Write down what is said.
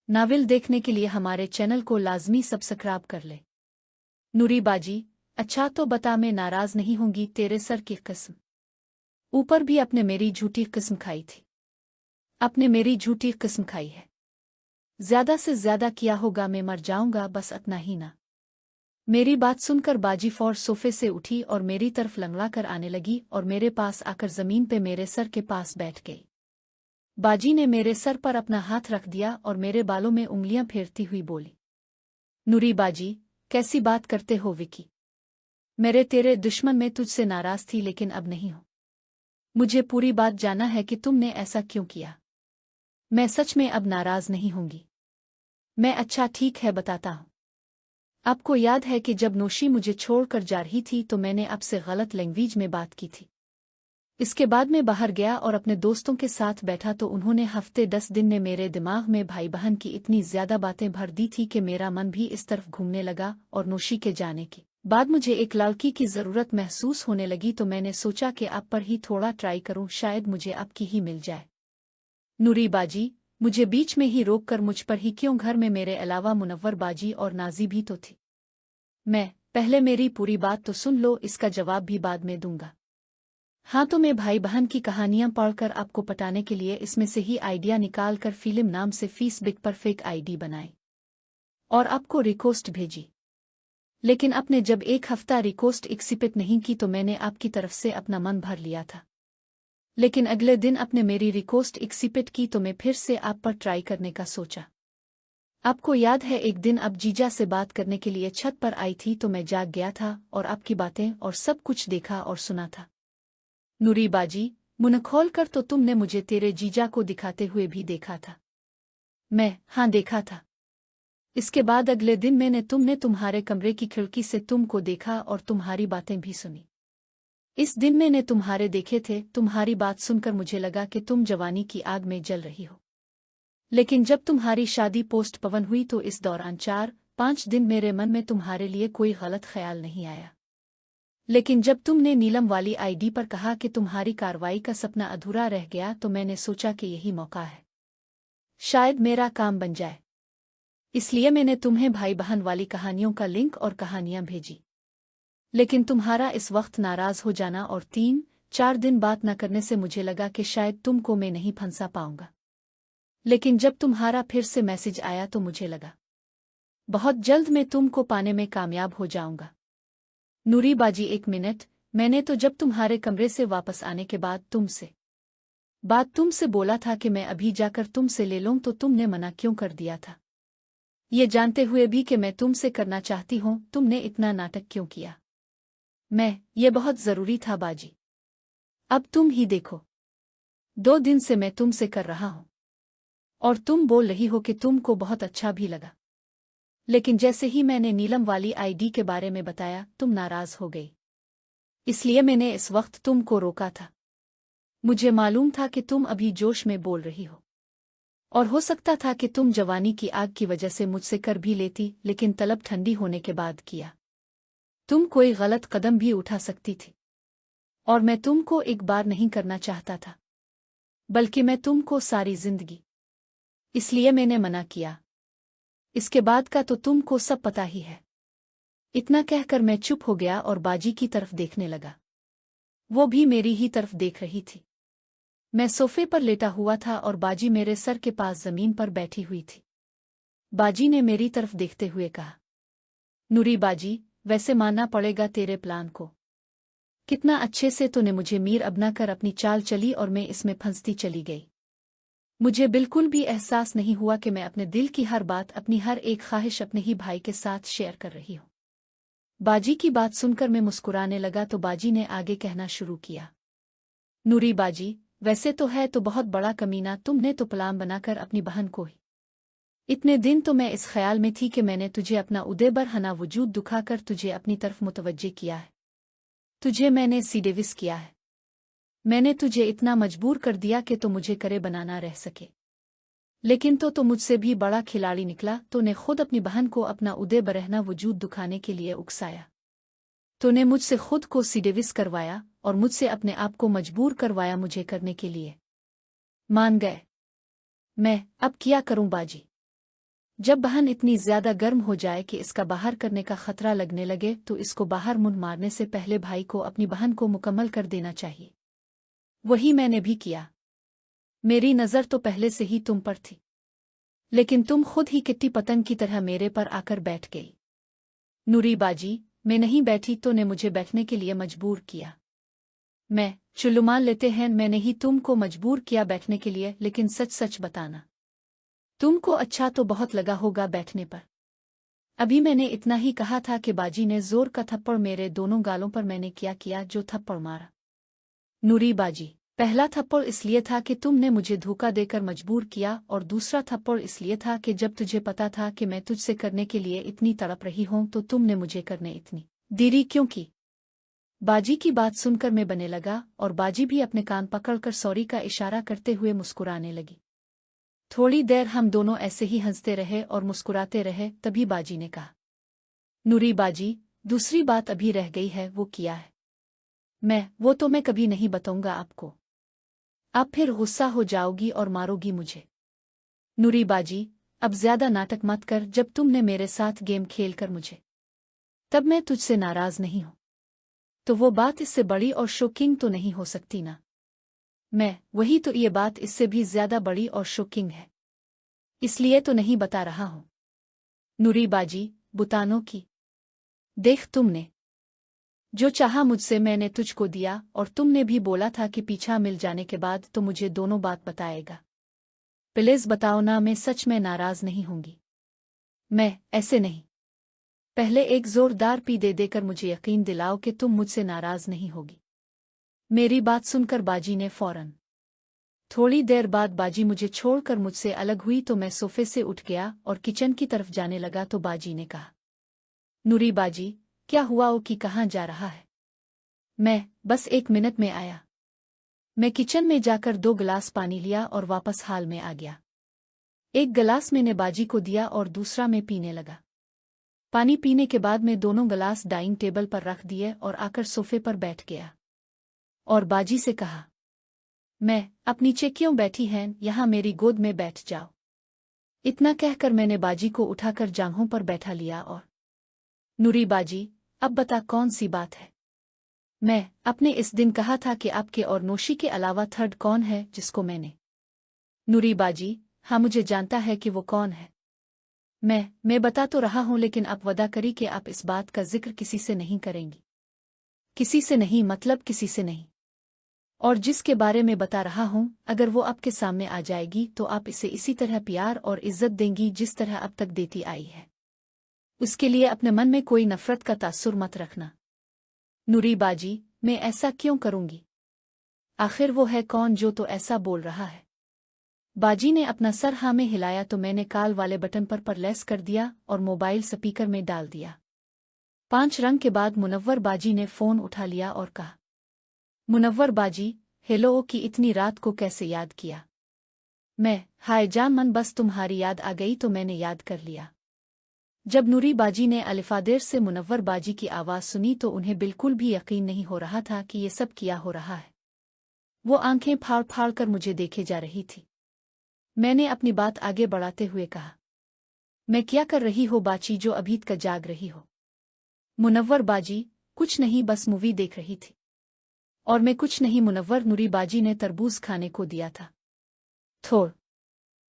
Novel देखने के लिए हमारे चैनल को लाजमी सब्सक्राइब कर ले। नूरी बाजी, अच्छा तो बता, मैं नाराज नहीं होंगी तेरे सर की कसम। ऊपर भी अपने मेरी झूठी किस्म खाई थी। अपने मेरी झूठी किस्म खाई है। ज्यादा से ज्यादा किया होगा, मैं मर जाऊंगा, बस इतना ही ना। मेरी बात सुनकर बाजी फौर सोफे से उठी और मेरी तरफ लंगड़ा कर आने लगी और मेरे पास आकर जमीन पे मेरे सर के पास बैठ गई। बाजी ने मेरे सर पर अपना हाथ रख दिया और मेरे बालों में उंगलियां फेरती हुई बोली, नूरी बाजी, कैसी बात करते हो विकी? मेरे तेरे दुश्मन में तुझसे नाराज थी, लेकिन अब नहीं हूं। मुझे पूरी बात जानना है कि तुमने ऐसा क्यों किया। मैं सच में अब नाराज नहीं होंगी। मैं अच्छा ठीक है बताता हूं। आपको याद है कि जब नोशी मुझे छोड़कर जा रही थी तो मैंने आपसे गलत लैंग्वेज में बात की थी। इसके बाद मैं बाहर गया और अपने दोस्तों के साथ बैठा तो उन्होंने हफ्ते 10 दिन में मेरे दिमाग में भाई बहन की इतनी ज्यादा बातें भर दी थी कि मेरा मन भी इस तरफ घूमने लगा। और नोशी के जाने के बाद मुझे एक लड़की की जरूरत महसूस होने लगी तो मैंने सोचा कि आप पर ही थोड़ा ट्राई करूं, शायद मुझे आपकी ही मिल जाए। नूरी बाजी, मुझे बीच में ही रोक कर मुझ पर ही क्यों? घर में मेरे अलावा मुनव्वर बाजी और नाजी भी तो थी। मैं पहले मेरी पूरी बात तो सुन लो, इसका जवाब भी बाद में दूंगा। हाँ, तो मैं भाई बहन की कहानियां पढ़कर आपको पटाने के लिए इसमें से ही आइडिया निकाल कर फिल्म नाम से फेसबुक पर फेक आईडी बनाई और आपको रिक्वेस्ट भेजी। लेकिन आपने जब एक हफ्ता रिक्वेस्ट एक्सेप्ट नहीं की तो मैंने आपकी तरफ से अपना मन भर लिया था। लेकिन अगले दिन आपने मेरी रिक्वेस्ट एक्सेप्ट की तो मैं फिर से आप पर ट्राई करने का सोचा। आपको याद है एक दिन आप जीजा से बात करने के लिए छत पर आई थी तो मैं जाग गया था और आपकी बातें और सब कुछ देखा और सुना था। नूरी बाजी, मुंह खोल कर तो तुमने मुझे तेरे जीजा को दिखाते हुए भी देखा था। हाँ देखा था। इसके बाद अगले दिन तुमने तुम्हारे कमरे की खिड़की से तुमको देखा और तुम्हारी बातें भी सुनी। इस दिन मैंने तुम्हारे देखे थे। तुम्हारी बात सुनकर मुझे लगा कि तुम जवानी की आग में जल रही हो। लेकिन जब तुम्हारी शादी पोस्ट पवन हुई तो इस दौरान 4-5 दिन मेरे मन में तुम्हारे लिए कोई गलत ख्याल नहीं आया। लेकिन जब तुमने नीलम वाली आईडी पर कहा कि तुम्हारी कार्रवाई का सपना अधूरा रह गया तो मैंने सोचा कि यही मौका है, शायद मेरा काम बन जाए। इसलिए मैंने तुम्हें भाई बहन वाली कहानियों का लिंक और कहानियां भेजी। लेकिन तुम्हारा इस वक्त नाराज हो जाना और 3-4 दिन बात न करने से मुझे लगा कि शायद तुमको मैं नहीं फंसा पाऊंगा। लेकिन जब तुम्हारा फिर से मैसेज आया तो मुझे लगा बहुत जल्द मैं तुमको पाने में कामयाब हो जाऊंगा। नूरी बाजी, एक मिनट, मैंने तो जब तुम्हारे कमरे से वापस आने के बाद तुमसे बोला था कि मैं अभी जाकर तुमसे ले लूं तो तुमने मना क्यों कर दिया था? ये जानते हुए भी कि मैं तुमसे करना चाहती हूं, तुमने इतना नाटक क्यों किया? ये बहुत जरूरी था बाजी। अब तुम ही देखो, 2 दिन से मैं तुमसे कर रहा हूं और तुम बोल रही हो कि तुमको बहुत अच्छा भी लगा। लेकिन जैसे ही मैंने नीलम वाली आईडी के बारे में बताया तुम नाराज हो गई। इसलिए मैंने इस वक्त तुमको रोका था। मुझे मालूम था कि तुम अभी जोश में बोल रही हो और हो सकता था कि तुम जवानी की आग की वजह से मुझसे कर भी लेती, लेकिन तलब ठंडी होने के बाद किया। तुम कोई गलत कदम भी उठा सकती थी और मैं तुमको एक बार नहीं करना चाहता था, बल्कि मैं तुमको सारी जिंदगी। इसलिए मैंने मना किया। इसके बाद का तो तुमको सब पता ही है। इतना कहकर मैं चुप हो गया और बाजी की तरफ देखने लगा। वो भी मेरी ही तरफ देख रही थी। मैं सोफे पर लेटा हुआ था और बाजी मेरे सर के पास जमीन पर बैठी हुई थी। बाजी ने मेरी तरफ देखते हुए कहा, नूरी बाजी, वैसे मानना पड़ेगा तेरे प्लान को। कितना अच्छे से तूने मुझे मीर अपना कर अपनी चाल चली और मैं इसमें फंसती चली गई। मुझे बिल्कुल भी एहसास नहीं हुआ कि मैं अपने दिल की हर बात, अपनी हर एक ख्वाहिश अपने ही भाई के साथ शेयर कर रही हूं। बाजी की बात सुनकर मैं मुस्कुराने लगा तो बाजी ने आगे कहना शुरू किया, नूरी बाजी, वैसे तो है तो बहुत बड़ा कमीना। तुमने तो प्लान बनाकर अपनी बहन को ही। इतने दिन तो मैं इस ख्याल में थी कि मैंने तुझे अपना उदयबर हना वजूद दुखाकर तुझे अपनी तरफ मुतवज्जे किया है। तुझे मैंने सीडेविस किया है। मैंने तुझे इतना मजबूर कर दिया कि तो मुझे करे बनाना रह सके। लेकिन तो मुझसे भी बड़ा खिलाड़ी निकला। तूने खुद अपनी बहन को अपना उदय बरहना वजूद दुखाने के लिए उकसाया। तूने मुझसे खुद को सीडेविस करवाया और मुझसे अपने आप को मजबूर करवाया मुझे करने के लिए। मान गए। मैं अब क्या करूं बाजी? जब बहन इतनी ज्यादा गर्म हो जाए कि इसका बाहर करने का खतरा लगने लगे तो इसको बाहर मुंह मारने से पहले भाई को अपनी बहन को मुकम्मल कर देना चाहिए। वही मैंने भी किया। मेरी नज़र तो पहले से ही तुम पर थी, लेकिन तुम खुद ही किट्टी पतंग की तरह मेरे पर आकर बैठ गई। नूरी बाजी, मैं नहीं बैठी तो ने मुझे बैठने के लिए मजबूर किया। मैं चुल्लू लेते हैं, मैंने ही तुमको मजबूर किया बैठने के लिए, लेकिन सच सच बताना, तुमको अच्छा तो बहुत लगा होगा बैठने पर। अभी मैंने इतना ही कहा था कि बाजी ने जोर का थप्पड़ मेरे दोनों गालों पर मैंने क्या किया जो थप्पड़ मारा। नूरी बाजी, पहला थप्पड़ इसलिए था कि तुमने मुझे धोखा देकर मजबूर किया, और दूसरा थप्पड़ इसलिए था कि जब तुझे पता था कि मैं तुझसे करने के लिए इतनी तड़प रही हूं तो तुमने मुझे करने इतनी देरी क्यों की। बाजी की बात सुनकर मैं बने लगा और बाजी भी अपने कान पकड़कर सॉरी का इशारा करते हुए मुस्कुराने लगी। थोड़ी देर हम दोनों ऐसे ही हंसते रहे और मुस्कुराते रहे, तभी बाजी ने कहा, नूरी बाजी, दूसरी बात अभी रह गई है, वो किया है। वो तो मैं कभी नहीं बताऊंगा आपको, आप फिर गुस्सा हो जाओगी और मारोगी मुझे। नूरी बाजी, अब ज्यादा नाटक मत कर, जब तुमने मेरे साथ गेम खेल कर मुझे, तब मैं तुझसे नाराज नहीं हूं, तो वो बात इससे बड़ी और शॉकिंग तो नहीं हो सकती ना। वही तो, ये बात इससे भी ज्यादा बड़ी और शॉकिंग है, इसलिए तो नहीं बता रहा हूं। नूरी बाजी, बुतानों की देख, तुमने जो चाहा मुझसे मैंने तुझको दिया, और तुमने भी बोला था कि पीछा मिल जाने के बाद तो मुझे दोनों बात बताएगा। प्लीज बताओ ना, मैं सच में नाराज नहीं होंगी। ऐसे नहीं, पहले एक जोरदार पी दे देकर मुझे यकीन दिलाओ कि तुम मुझसे नाराज नहीं होगी। मेरी बात सुनकर बाजी ने फौरन, थोड़ी देर बाद बाजी मुझे छोड़कर मुझसे अलग हुई तो मैं सोफे से उठ गया और किचन की तरफ जाने लगा तो बाजी ने कहा, नूरी बाजी, क्या हुआ ओ कि कहाँ जा रहा है। बस 1 मिनट में आया। मैं किचन में जाकर 2 गिलास पानी लिया और वापस हाल में आ गया। एक गिलास मैंने बाजी को दिया और दूसरा मैं पीने लगा। पानी पीने के बाद मैं दोनों गिलास डाइनिंग टेबल पर रख दिए और आकर सोफे पर बैठ गया और बाजी से कहा, आप नीचे क्यों बैठी हैं, यहाँ मेरी गोद में बैठ जाओ। इतना कहकर मैंने बाजी को उठाकर जांघों पर बैठा लिया और, नूरी बाजी, अब बता कौन सी बात है। आपने इस दिन कहा था कि आपके और नौशी के अलावा थर्ड कौन है जिसको मैंने। नूरी बाजी, हाँ मुझे जानता है कि वो कौन है। मैं बता तो रहा हूं, लेकिन आप वादा करी कि आप इस बात का जिक्र किसी से नहीं करेंगी। किसी से नहीं मतलब किसी से नहीं। और जिसके बारे में बता रहा हूं, अगर वो आपके सामने आ जाएगी तो आप इसे इसी तरह प्यार और इज्जत देंगी जिस तरह अब तक देती आई है। उसके लिए अपने मन में कोई नफरत का तासुर मत रखना। नूरी बाजी, मैं ऐसा क्यों करूंगी। आखिर वो है कौन जो तो ऐसा बोल रहा है। बाजी ने अपना सर हाँ में हिलाया तो मैंने कॉल वाले बटन पर लेस कर दिया और मोबाइल स्पीकर में डाल दिया। 5 रंग के बाद मुनव्वर बाजी ने फोन उठा लिया और कहा, मुनव्वर बाजी, हेलो, कि इतनी रात को कैसे याद किया। हाय जान मन, बस तुम्हारी याद आ गई तो मैंने याद कर लिया। जब नूरी बाजी ने अलिफादेर से मुनव्वर बाजी की आवाज़ सुनी तो उन्हें बिल्कुल भी यकीन नहीं हो रहा था कि ये सब क्या हो रहा है। वो आंखें फाड़ फाड़ कर मुझे देखे जा रही थी। मैंने अपनी बात आगे बढ़ाते हुए कहा, क्या कर रही हो बाची जो अभी तक जाग रही हो। मुनव्वर बाजी, कुछ नहीं, बस मूवी देख रही थी। और मैं कुछ नहीं मुनव्वर, नूरी बाजी ने तरबूज खाने को दिया था। थोड़